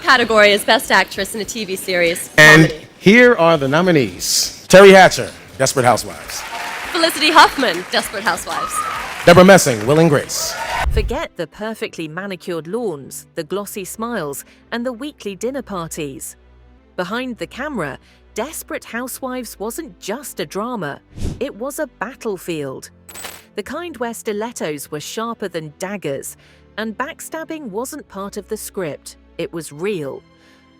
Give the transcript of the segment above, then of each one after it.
category is Best Actress in a TV Series. And Comedy. here are the nominees. Terry Hatcher, Desperate Housewives. Felicity Huffman, Desperate Housewives. Deborah Messing, Will and Grace. Forget the perfectly manicured lawns, the glossy smiles, and the weekly dinner parties. Behind the camera, Desperate Housewives wasn't just a drama, it was a battlefield. The kind where stilettos were sharper than daggers, and backstabbing wasn't part of the script, it was real.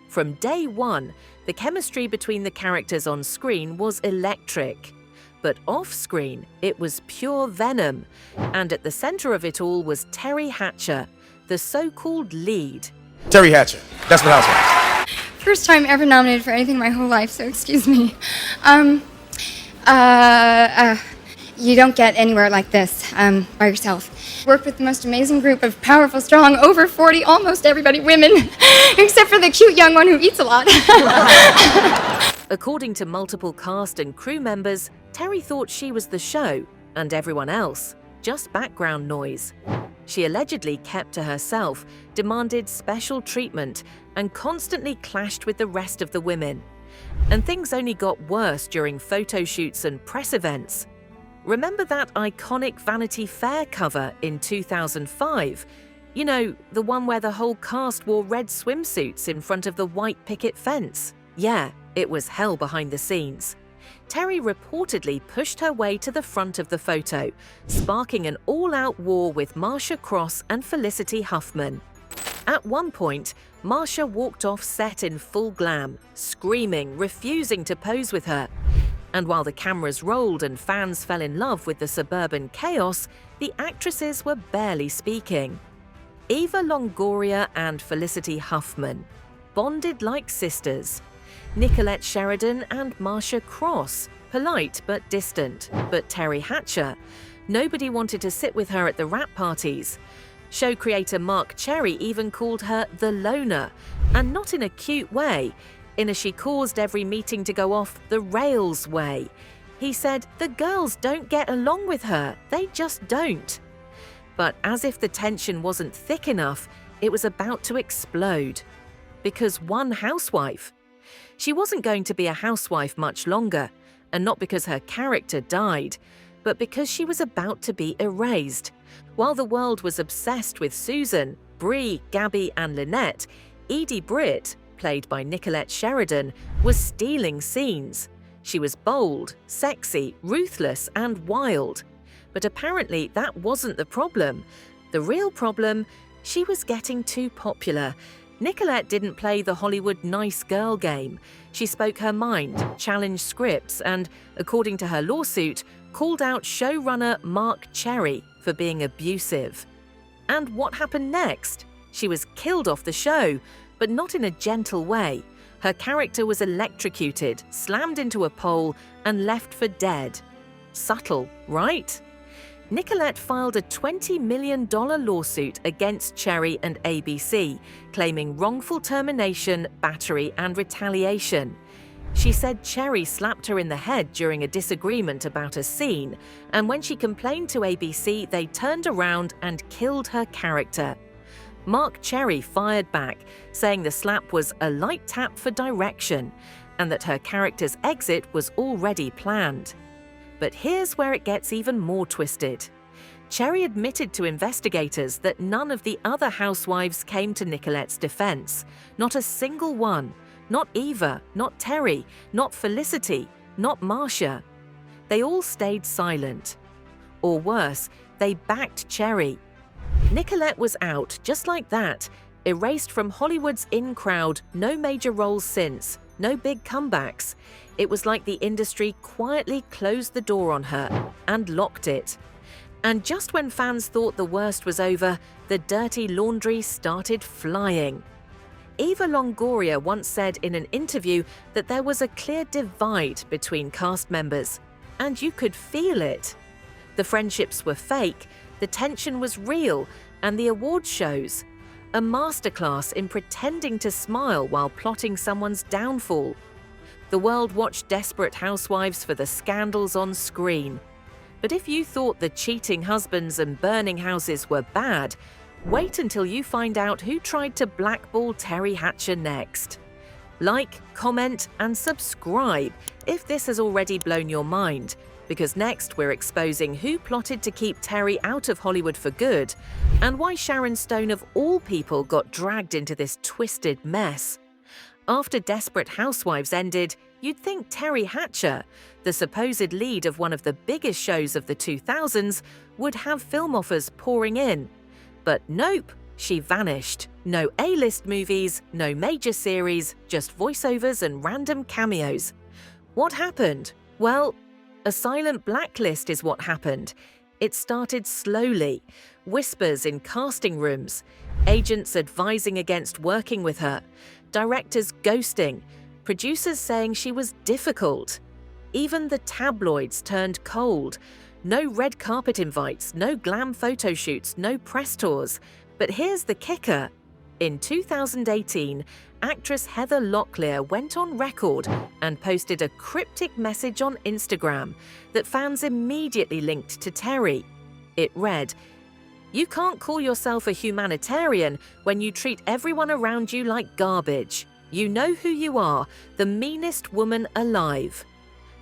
From day one, the chemistry between the characters on screen was electric. But off-screen, it was pure venom, and at the center of it all was Terry Hatcher, the so-called lead. Terry Hatcher, Desperate Housewives. First time ever nominated for anything my whole life, so excuse me. You don't get anywhere like this by yourself. Worked with the most amazing group of powerful, strong, over 40, almost everybody women, except for the cute young one who eats a lot. According to multiple cast and crew members, Terry thought she was the show, and everyone else, just background noise. She allegedly kept to herself, demanded special treatment, and constantly clashed with the rest of the women. And things only got worse during photo shoots and press events. Remember that iconic Vanity Fair cover in 2005? You know, the one where the whole cast wore red swimsuits in front of the white picket fence? Yeah, it was hell behind the scenes. Terry reportedly pushed her way to the front of the photo, sparking an all-out war with Marsha Cross and Felicity Huffman. At one point, Marsha walked off set in full glam, screaming, refusing to pose with her. And while the cameras rolled and fans fell in love with the suburban chaos, the actresses were barely speaking. Eva Longoria and Felicity Huffman bonded like sisters. Nicolette Sheridan and Marsha Cross, polite but distant. But Terry Hatcher, nobody wanted to sit with her at the wrap parties. Show creator Mark Cherry even called her the loner, and not in a cute way, in a she caused every meeting to go off the rails way. He said the girls don't get along with her, they just don't. But as if the tension wasn't thick enough, it was about to explode. Because one housewife. She wasn't going to be a housewife much longer, and not because her character died, but because she was about to be erased. While the world was obsessed with Susan, Bree, Gabby and Lynette, Edie Britt, played by Nicolette Sheridan, was stealing scenes. She was bold, sexy, ruthless and wild. But apparently that wasn't the problem. The real problem, she was getting too popular. Nicolette didn't play the Hollywood nice girl game. She spoke her mind, challenged scripts, and, according to her lawsuit, called out showrunner Mark Cherry for being abusive. And what happened next? She was killed off the show, but not in a gentle way. Her character was electrocuted, slammed into a pole, and left for dead. Subtle, right? Nicolette filed a $20 million lawsuit against Cherry and ABC, claiming wrongful termination, battery, and retaliation. She said Cherry slapped her in the head during a disagreement about a scene, and when she complained to ABC, they turned around and killed her character. Mark Cherry fired back, saying the slap was a light tap for direction, and that her character's exit was already planned. But here's where it gets even more twisted. Cherry admitted to investigators that none of the other housewives came to Nicolette's defense. Not a single one. Not Eva, not Terry, not Felicity, not Marsha. They all stayed silent. Or worse, they backed Cherry. Nicolette was out just like that, erased from Hollywood's in crowd, no major roles since, no big comebacks. It was like the industry quietly closed the door on her and locked it. And just when fans thought the worst was over, the dirty laundry started flying. Eva Longoria once said in an interview that there was a clear divide between cast members, and you could feel it. The friendships were fake, the tension was real, and the award shows, a masterclass in pretending to smile while plotting someone's downfall. The world watched Desperate Housewives for the scandals on screen. But if you thought the cheating husbands and burning houses were bad, Wait until you find out who tried to blackball Terry Hatcher next. Like, comment, and subscribe if this has already blown your mind, because next we're exposing who plotted to keep Terry out of Hollywood for good, and why Sharon Stone of all people got dragged into this twisted mess. After Desperate Housewives ended, you'd think Terry Hatcher, the supposed lead of one of the biggest shows of the 2000s, would have film offers pouring in. But nope, she vanished. No A-list movies, no major series, just voiceovers and random cameos. What happened? Well, a silent blacklist is what happened. It started slowly. Whispers in casting rooms, agents advising against working with her, directors ghosting, producers saying she was difficult. Even the tabloids turned cold. No red carpet invites, no glam photo shoots, no press tours. But here's the kicker. In 2018, actress Heather Locklear went on record and posted a cryptic message on Instagram that fans immediately linked to Terry. It read, "You can't call yourself a humanitarian when you treat everyone around you like garbage. You know who you are, the meanest woman alive."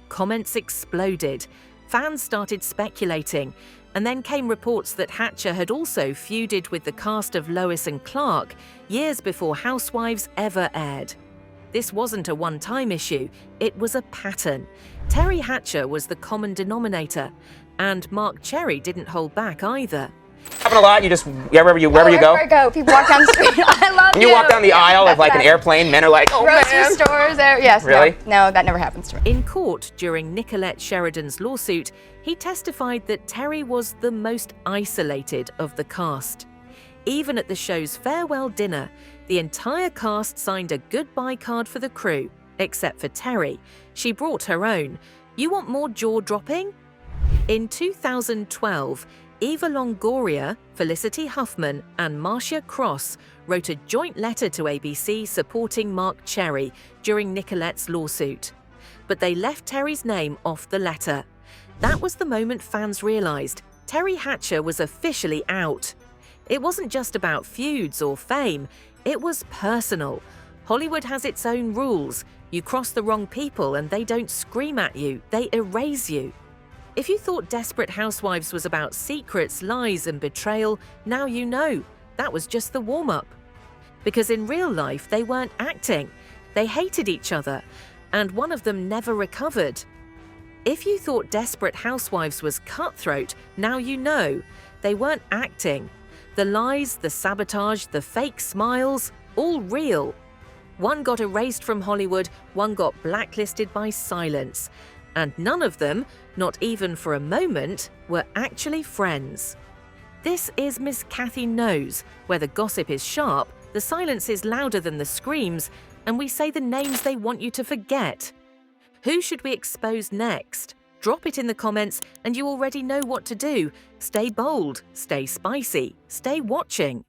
Comments exploded. Fans started speculating, and then came reports that Hatcher had also feuded with the cast of Lois and Clark years before Housewives ever aired. This wasn't a one-time issue, it was a pattern. Terry Hatcher was the common denominator, and Mark Cherry didn't hold back either. Happen a lot. You just wherever you go. Everywhere I go, people walk down the street. I love When you walk down the aisle of like an airplane, men are like, "Oh grocery man." stores. Yes. Really? No, that never happens to me. In court during Nicolette Sheridan's lawsuit, he testified that Terry was the most isolated of the cast. Even at the show's farewell dinner, the entire cast signed a goodbye card for the crew, except for Terry. She brought her own. You want more jaw-dropping? In 2012, Eva Longoria, Felicity Huffman, and Marcia Cross wrote a joint letter to ABC supporting Mark Cherry during Nicolette's lawsuit. But they left Terry's name off the letter. That was the moment fans realized Terry Hatcher was officially out. It wasn't just about feuds or fame, it was personal. Hollywood has its own rules. You cross the wrong people and they don't scream at you, they erase you. If you thought Desperate Housewives was about secrets, lies, and betrayal, now you know. That was just the warm-up. Because in real life, they weren't acting. They hated each other, and one of them never recovered. If you thought Desperate Housewives was cutthroat, now you know. They weren't acting. The lies, the sabotage, the fake smiles, all real. One got erased from Hollywood, one got blacklisted by silence. And none of them, not even for a moment, were actually friends. This is Miss Cathy Knows, where the gossip is sharp, the silence is louder than the screams, and we say the names they want you to forget. Who should we expose next? Drop it in the comments and you already know what to do. Stay bold, stay spicy, stay watching.